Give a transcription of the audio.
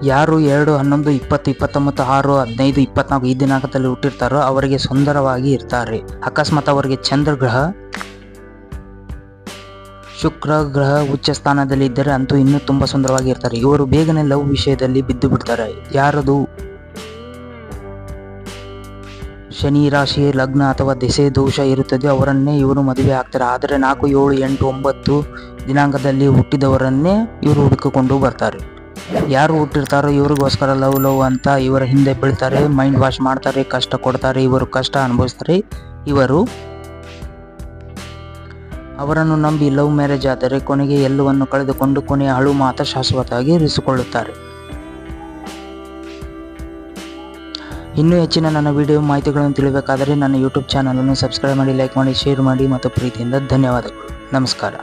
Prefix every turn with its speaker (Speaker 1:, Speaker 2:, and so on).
Speaker 1: ಯಾರು 2, 11, 20, 29, 6, 15, 24 ಈ ದಿನಾಂಕದಲ್ಲಿ ಹುಟ್ಟಿರ್ತಾರೋ ಅವರಿಗೆ ಸುಂದರವಾಗಿ ಇರ್ತಾರೆ. ಅಕಸ್ಮಾತ್ ಅವರಿಗೆ ಚಂದ್ರಗ್ರಹ, ಶುಕ್ರ ಗ್ರಹ ಉಚ್ಚ ಸ್ಥಾನದಲ್ಲಿ ಇದ್ದರೆ ಅಂತೂ ಇನ್ನೂ ತುಂಬ ಸುಂದರವಾಗಿ ಇರ್ತಾರೆ. ಇವರು ಬೇಗನೆ ಲವ್ ವಿಷಯದಲ್ಲಿ ಬಿದ್ದು ಬಿಡ್ತಾರೆ. ಯಾರದು ಶನಿ ರಾಶಿ, ಲಗ್ನ ಅಥವಾ ದೆಸೆ ದೋಷ ಇರುತ್ತದೆ ಅವರನ್ನೇ ಇವರು ಮದುವೆ ಆಗ್ತಾರೆ. ಆದರೆ 4, 7, 8, 9 ದಿನಾಂಕದಲ್ಲಿ ಹುಟ್ಟಿದವರನ್ನೇ ಇವರು ಹುಡುಕಿಕೊಂಡು ಬರ್ತಾರೆ. ಯಾರು ಹುಟ್ಟಿರ್ತಾರೋ ಇವರಿಗೋಸ್ಕರ ಲವ್ ಅಂತ ಇವರ ಹಿಂದೆ ಬೀಳ್ತಾರೆ, ಮೈಂಡ್ ವಾಶ್ ಮಾಡ್ತಾರೆ, ಕಷ್ಟ ಕೊಡ್ತಾರೆ, ಇವರು ಕಷ್ಟ ಅನುಭವಿಸ್ತಾರೆ. ಇವರು ಅವರನ್ನು ನಂಬಿ ಲವ್ ಮ್ಯಾರೇಜ್ ಆದರೆ ಕೊನೆಗೆ ಎಲ್ಲವನ್ನು ಕಳೆದುಕೊಂಡು ಕೊನೆಯ ಅಳು ಮಾತ್ರ ಶಾಶ್ವತವಾಗಿ ಇರಿಸಿಕೊಳ್ಳುತ್ತಾರೆ. ಇನ್ನೂ ಹೆಚ್ಚಿನ ನನ್ನ ವಿಡಿಯೋ ಮಾಹಿತಿಗಳನ್ನು ತಿಳಿಯಬೇಕಾದರೆ ನನ್ನ ಯೂಟ್ಯೂಬ್ ಚಾನಲನ್ನು ಸಬ್ಸ್ಕ್ರೈಬ್ ಮಾಡಿ, ಲೈಕ್ ಮಾಡಿ, ಶೇರ್ ಮಾಡಿ ಮತ್ತು ಪ್ರೀತಿಯಿಂದ ಧನ್ಯವಾದಗಳು. ನಮಸ್ಕಾರ.